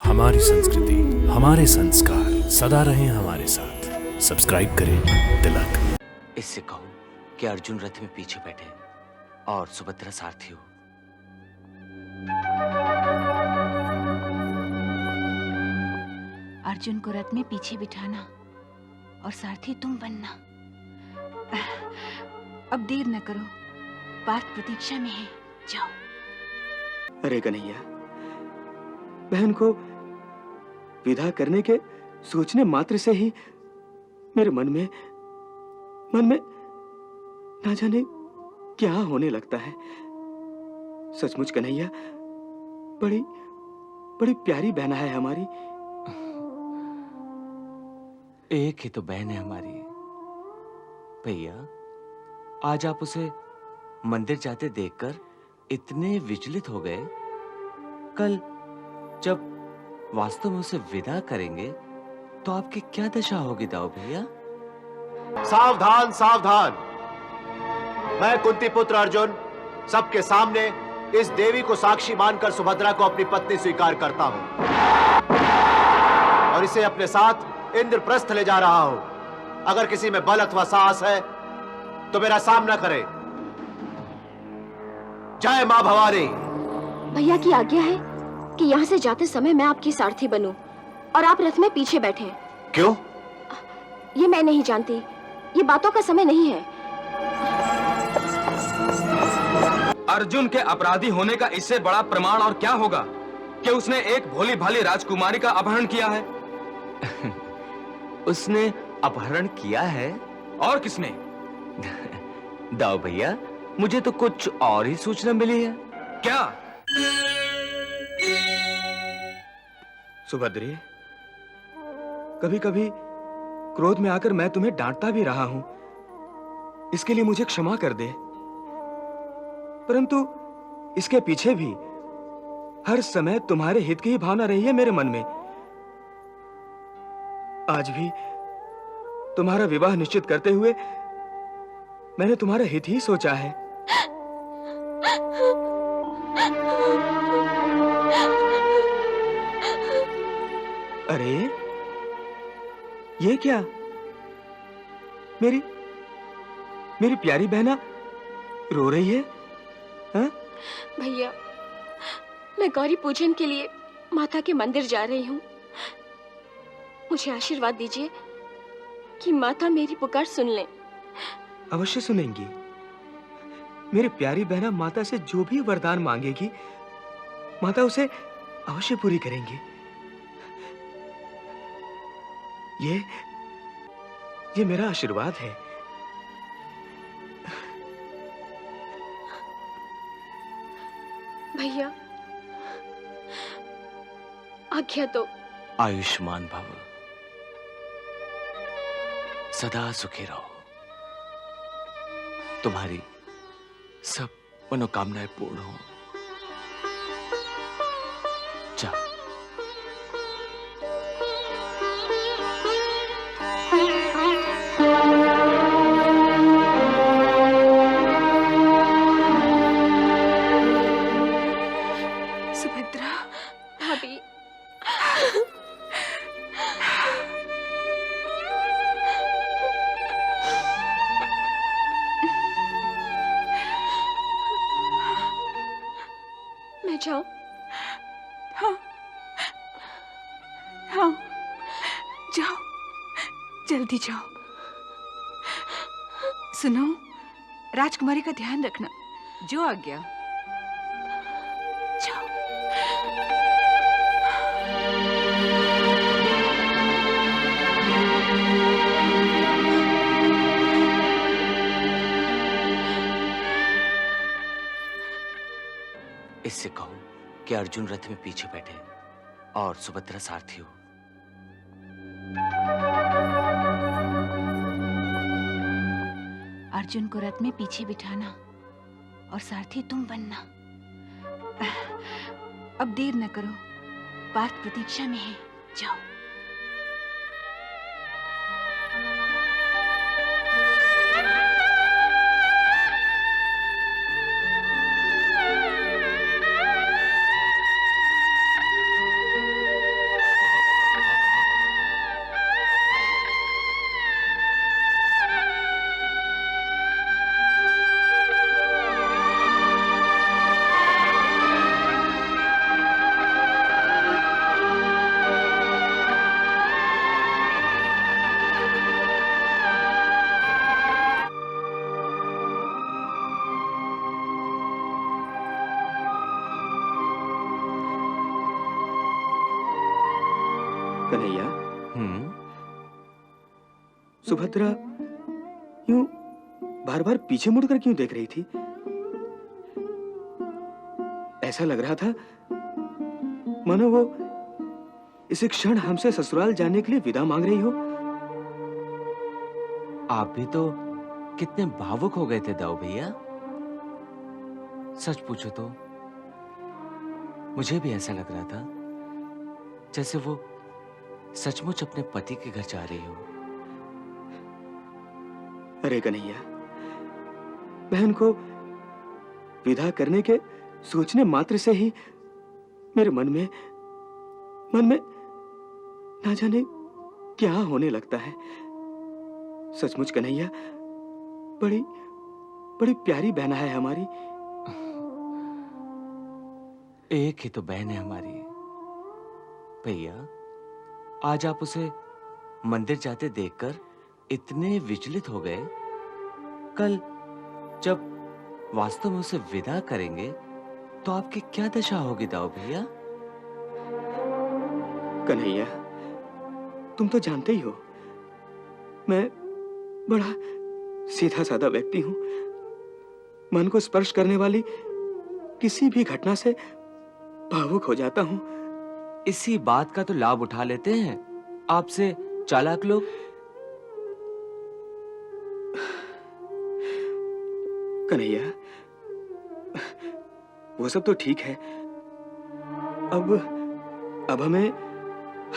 हमारी संस्कृति, हमारे संस्कार सदा रहें हमारे साथ। सब्सक्राइब करें तिलक। इससे कहो कि अर्जुन रथ में पीछे बैठे और सुभद्रा सारथी हो। अर्जुन को रथ में पीछे बिठाना और सारथी तुम बनना। अब देर न करो, पार्थ प्रतीक्षा में है, जाओ। अरे कन्हैया, बहन को विदा करने के सोचने मात्र से ही मेरे मन में ना जाने क्या होने लगता है। सचमुच कन्हैया, बड़ी प्यारी बहना है हमारी। एक ही तो बहन है हमारी। भैया, आज आप उसे मंदिर जाते देखकर इतने विचलित हो गए। कल जब वास्तव में उसे विदा करेंगे तो आपकी क्या दशा होगी दाऊ भैया? सावधान सावधान! मैं कुंती पुत्र अर्जुन सबके सामने इस देवी को साक्षी मानकर सुभद्रा को अपनी पत्नी स्वीकार करता हूं और इसे अपने साथ इंद्रप्रस्थ ले जा रहा हूं। अगर किसी में बल अथवा साहस है तो मेरा सामना करे। जय मां भवानी। भैया की आज्ञा है कि यहाँ से जाते समय मैं आपकी सारथी बनूं और आप रथ में पीछे बैठे। क्यों? ये मैं नहीं जानती, ये बातों का समय नहीं है। अर्जुन के अपराधी होने का इससे बड़ा प्रमाण और क्या होगा कि उसने एक भोली भाली राजकुमारी का अपहरण किया है। उसने अपहरण किया है? और किसने? दाऊ भैया, मुझे तो कुछ और ही सूचना मिली है। क्या? सुभद्रे, कभी कभी क्रोध में आकर मैं तुम्हें डांटता भी रहा हूं, इसके लिए मुझे क्षमा कर दे। परंतु इसके पीछे भी हर समय तुम्हारे हित की ही भावना रही है मेरे मन में। आज भी तुम्हारा विवाह निश्चित करते हुए मैंने तुम्हारा हित ही सोचा है। अरे ये क्या? मेरी प्यारी बहना रो रही है? हाँ? भैया, मैं गौरी पूजन के लिए माता के मंदिर जा रही हूँ। मुझे आशीर्वाद दीजिए कि माता मेरी पुकार सुन लें। अवश्य सुनेंगी। मेरी प्यारी बहना माता से जो भी वरदान मांगेगी, माता उसे अवश्य पूरी करेंगी। ये मेरा आशीर्वाद है। भैया, आज्ञा दो। आयुष्मान भव, सदा सुखी रहो। तुम्हारी सब मनोकामनाएं पूर्ण हो। जाओ। सुभद्रा, भाभी, मैं जाऊं? हाँ हाँ, जाओ, जल्दी जाओ। सुनो, राजकुमारी का ध्यान रखना। जो आज्ञा। जाओ। इससे कहो कि अर्जुन रथ में पीछे बैठे और सुभद्रा सारथी हो। अर्जुन को रथ में पीछे बिठाना और सारथी तुम बनना। अब देर न करो, पार्थ प्रतीक्षा में है, जाओ। कन्हैया, हम्म। सुभद्रा यूं बार बार पीछे मुड़कर क्यों देख रही थी? ऐसा लग रहा था मानो वो इसी क्षण हमसे ससुराल जाने के लिए विदा मांग रही हो। आप भी तो कितने भावुक हो गए थे दाऊ भैया। सच पूछो तो मुझे भी ऐसा लग रहा था जैसे वो सचमुच अपने पति के घर जा रही हो। अरे कन्हैया, बहन को विदा करने के सोचने मात्र से ही मेरे मन में ना जाने क्या होने लगता है। सचमुच कन्हैया, बड़ी बड़ी प्यारी बहना है हमारी। एक ही तो बहन है हमारी। भैया, आज आप उसे मंदिर जाते देखकर इतने विचलित हो गए, कल जब वास्तव में उसे विदा करेंगे तो आपकी क्या दशा होगी दाऊ भैया? कन्हैया, तुम तो जानते ही हो मैं बड़ा सीधा साधा व्यक्ति हूं। मन को स्पर्श करने वाली किसी भी घटना से भावुक हो जाता हूं। इसी बात का तो लाभ उठा लेते हैं आपसे चालाक लोग। कन्हैया, वो सब तो ठीक है। अब हमें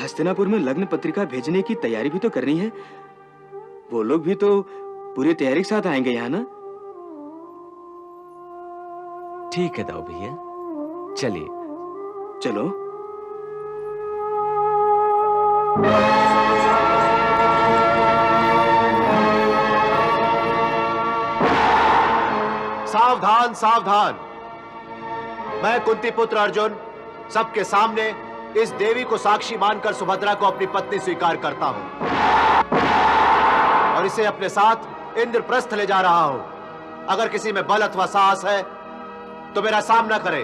हस्तिनापुर में लग्न पत्रिका भेजने की तैयारी भी तो करनी है। वो लोग भी तो पूरी तैयारी के साथ आएंगे यहाँ ना? ठीक है दाऊ भैया, चलिए। चलो। सावधान सावधान, मैं कुंती पुत्र अर्जुन सबके सामने इस देवी को साक्षी मानकर सुभद्रा को अपनी पत्नी स्वीकार करता हूं और इसे अपने साथ इंद्रप्रस्थ ले जा रहा हूं। अगर किसी में बल अथवा साहस है तो मेरा सामना करे।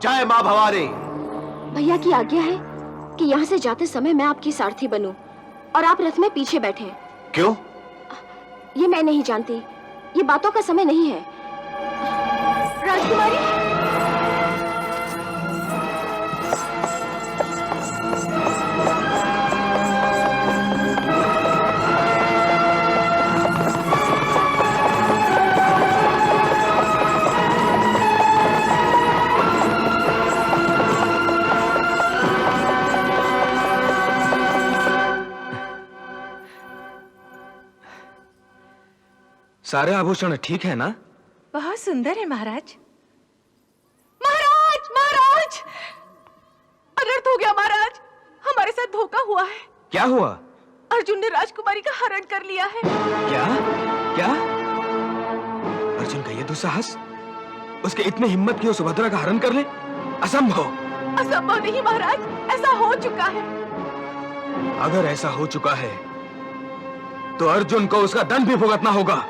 जय मां भवानी। भैया की आज्ञा है कि यहाँ से जाते समय मैं आपकी सारथी बनूं और आप रथ में पीछे बैठे। क्यों? ये मैं नहीं जानती, ये बातों का समय नहीं है। राजकुमारी, सारे आभूषण ठीक है ना? बहुत सुंदर है महाराज। महाराज, महाराज, अनर्थ हो गया महाराज। हमारे साथ धोखा हुआ है। क्या हुआ? अर्जुन ने राजकुमारी का हरण कर लिया है। क्या? क्या? अर्जुन का ये दुस्साहस, उसके इतने हिम्मत की वो सुभद्रा का हरण कर ले? असंभव। असंभव नहीं महाराज, ऐसा हो चुका है। अगर ऐसा हो चुका है तो अर्जुन को उसका दंड भी भुगतना होगा।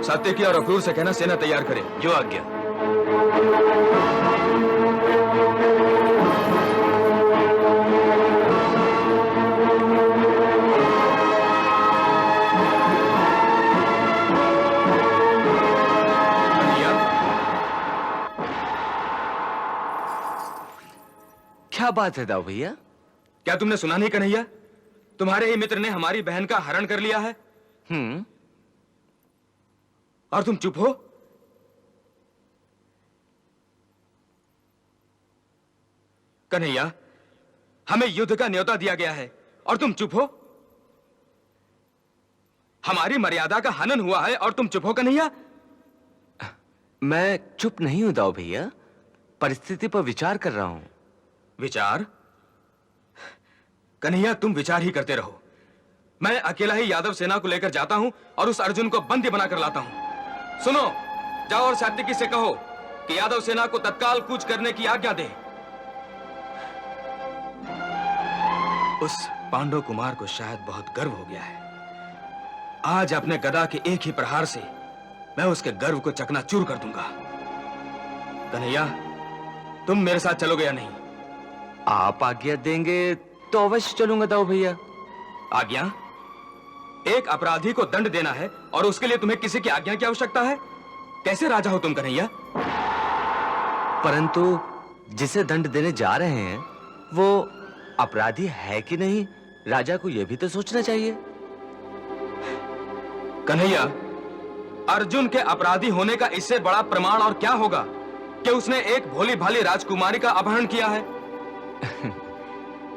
सात्यकी और अक्रूर से कहना सेना तैयार करे। जो आज्ञा। क्या बात है दाऊ भैया? क्या तुमने सुना नहीं कन्हैया? तुम्हारे ही मित्र ने हमारी बहन का हरण कर लिया है। और तुम चुप हो? कन्हैया, हमें युद्ध का न्योता दिया गया है और तुम चुप हो? हमारी मर्यादा का हनन हुआ है और तुम चुप हो कन्हैया? मैं चुप नहीं हूं दाऊ भैया, परिस्थिति पर विचार कर रहा हूं। विचार? कन्हैया, तुम विचार ही करते रहो। मैं अकेला ही यादव सेना को लेकर जाता हूं और उस अर्जुन को बंदी बनाकर लाता हूं। सुनो, जाओ और सात्यकी से कहो कि यादव सेना को तत्काल कूच करने की आज्ञा दे। उस पांडव कुमार को शायद बहुत गर्व हो गया है। आज अपने गदा के एक ही प्रहार से मैं उसके गर्व को चकनाचूर कर दूंगा। कन्हैया, तुम मेरे साथ चलोगे या नहीं? आप आज्ञा देंगे तो अवश्य चलूंगा दाऊ भैया। आज्ञा? एक अपराधी को दंड देना है और उसके लिए तुम्हें किसी की आज्ञा की आवश्यकता है? कैसे राजा हो तुम कन्हैया? परंतु जिसे दंड देने जा रहे हैं वो अपराधी है कि नहीं, राजा को यह भी तो सोचना चाहिए। कन्हैया, अर्जुन के अपराधी होने का इससे बड़ा प्रमाण और क्या होगा कि उसने एक भोली भाली राजकुमारी का अपहरण किया है।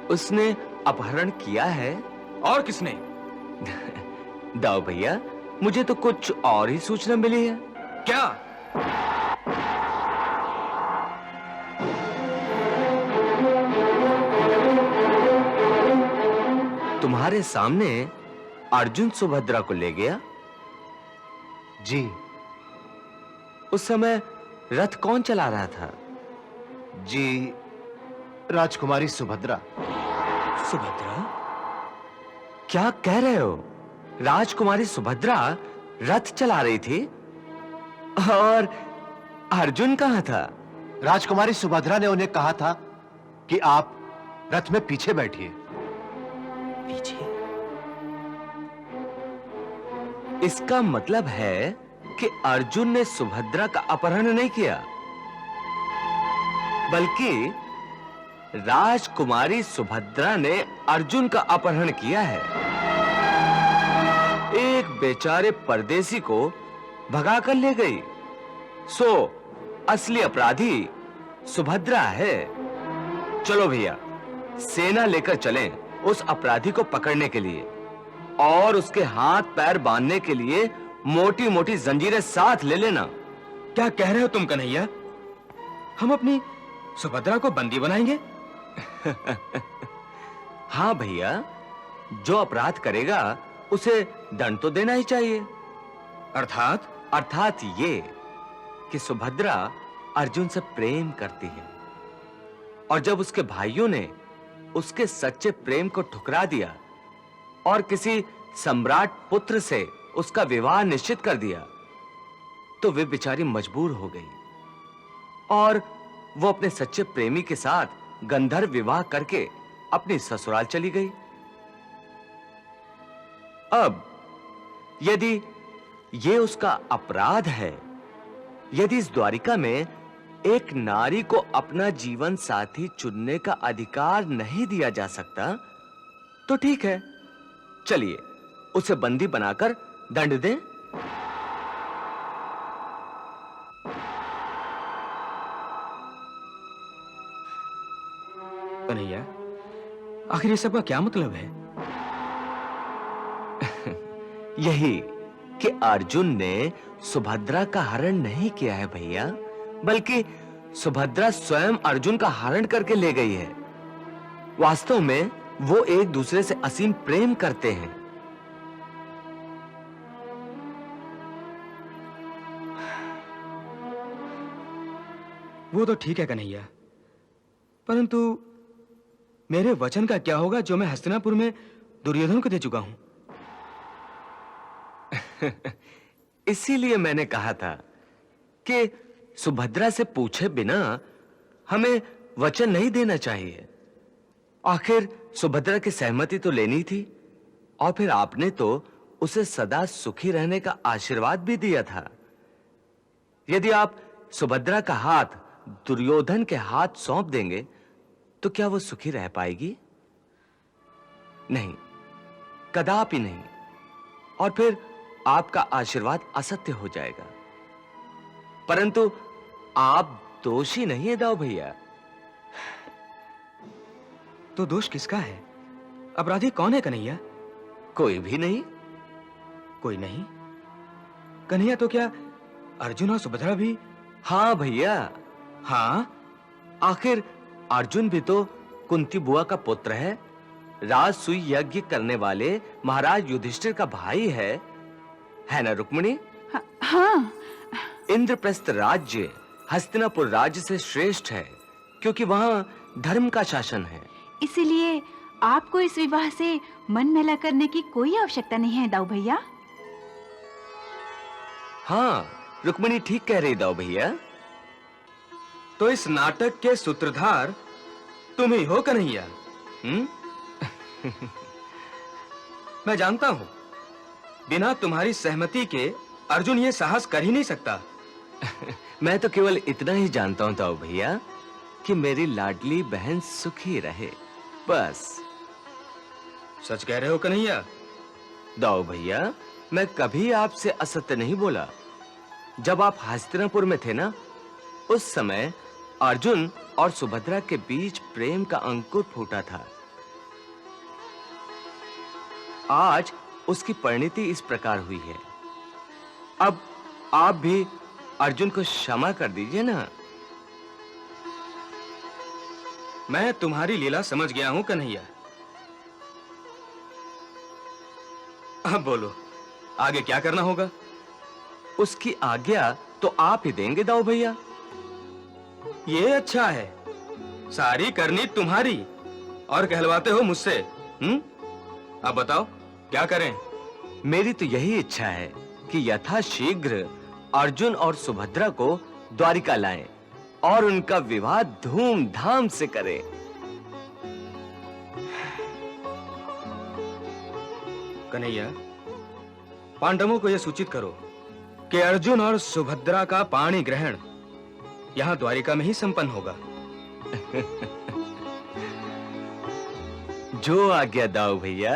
उसने अपहरण किया है? और किसने? दाऊ भैया, मुझे तो कुछ और ही सूचना मिली है। क्या? तुम्हारे सामने अर्जुन सुभद्रा को ले गया। जी। उस समय रथ कौन चला रहा था? जी, राजकुमारी सुभद्रा। सुभद्रा? क्या कह रहे हो? राजकुमारी सुभद्रा रथ चला रही थी? और अर्जुन कहां था? राजकुमारी सुभद्रा ने उन्हें कहा था कि आप रथ में पीछे बैठिए। पीछे? इसका मतलब है कि अर्जुन ने सुभद्रा का अपहरण नहीं किया, बल्कि राजकुमारी सुभद्रा ने अर्जुन का अपहरण किया है। एक बेचारे परदेसी को भगाकर ले गई। सो असली अपराधी सुभद्रा है। चलो भैया, सेना लेकर चलें उस अपराधी को पकड़ने के लिए, और उसके हाथ पैर बांधने के लिए मोटी मोटी जंजीरें साथ ले लेना। क्या कह रहे हो तुम कन्हैया? हम अपनी सुभद्रा को बंदी बनाएंगे? हाँ भैया, जो अपराध करेगा उसे दंड तो देना ही चाहिए। अर्थात? अर्थात ये कि सुभद्रा अर्जुन से प्रेम करती है, और जब उसके भाइयों ने उसके सच्चे प्रेम को ठुकरा दिया और किसी सम्राट पुत्र से उसका विवाह निश्चित कर दिया, तो वे बेचारी मजबूर हो गई और वो अपने सच्चे प्रेमी के साथ गंधर्व विवाह करके अपनी ससुराल चली गई। अब यदि ये उसका अपराध है, यदि इस द्वारिका में एक नारी को अपना जीवन साथी चुनने का अधिकार नहीं दिया जा सकता, तो ठीक है, चलिए उसे बंदी बनाकर दंड दें। कन्हैया, आखिर ये सब का क्या मतलब है? यही कि अर्जुन ने सुभद्रा का हरण नहीं किया है भैया, बल्कि सुभद्रा स्वयं अर्जुन का हरण करके ले गई है। वास्तव में वो एक दूसरे से असीम प्रेम करते हैं। वो तो ठीक है कन्हैया, परंतु मेरे वचन का क्या होगा जो मैं हस्तिनापुर में दुर्योधन को दे चुका हूं? इसीलिए मैंने कहा था कि सुभद्रा से पूछे बिना हमें वचन नहीं देना चाहिए। आखिर सुभद्रा की सहमति तो लेनी थी, और फिर आपने तो उसे सदा सुखी रहने का आशीर्वाद भी दिया था। यदि आप सुभद्रा का हाथ दुर्योधन के हाथ सौंप देंगे तो क्या वो सुखी रह पाएगी? नहीं, कदापि नहीं। और फिर आपका आशीर्वाद असत्य हो जाएगा। परंतु आप दोषी नहीं है दाऊ भैया। तो दोष किसका है? अपराधी कौन है कन्हैया? कोई भी नहीं। कोई नहीं? कन्हैया, तो क्या अर्जुन और सुभद्रा भी? हाँ भैया, हाँ? आखिर अर्जुन भी तो कुंती बुआ का पुत्र है, राजसूय यज्ञ करने वाले महाराज युधिष्ठिर का भाई है ना रुक्मिणी? हाँ। इंद्रप्रस्थ राज्य हस्तिनापुर राज्य से श्रेष्ठ है, क्योंकि वहां धर्म का शासन है। इसीलिए आपको इस विवाह से मन मेला करने की कोई आवश्यकता नहीं है दाऊ भैया। हाँ, रुक्मिणी ठीक कह रही दाऊ भैया। तो इस नाटक के सूत्रधार तुम ही हो कन्हैया? मैं जानता हूं, बिना तुम्हारी सहमति के अर्जुन ये साहस कर ही नहीं सकता। मैं तो केवल इतना ही जानता हूं दाऊ भैया कि मेरी लाडली बहन सुखी रहे, बस। सच कह रहे हो कन्हैया? दाऊ भैया, मैं कभी आपसे असत्य नहीं बोला। जब आप हस्तिनापुर में थे ना, उस समय अर्जुन और सुभद्रा के बीच प्रेम का अंकुर फूटा था। आज उसकी परिणति इस प्रकार हुई है। अब आप भी अर्जुन को क्षमा कर दीजिए ना। मैं तुम्हारी लीला समझ गया हूं कन्हैया। अब बोलो, आगे क्या करना होगा? उसकी आज्ञा तो आप ही देंगे दाऊ भैया। ये अच्छा है, सारी करनी तुम्हारी और कहलवाते हो मुझसे। अब बताओ क्या करें? मेरी तो यही इच्छा है कि यथाशीघ्र अर्जुन और सुभद्रा को द्वारिका लाएं और उनका विवाह धूमधाम से करें। कन्हैया, पांडवों को यह सूचित करो कि अर्जुन और सुभद्रा का पाणी ग्रहण यहां द्वारिका में ही संपन्न होगा। जो आज्ञा दाऊ भैया।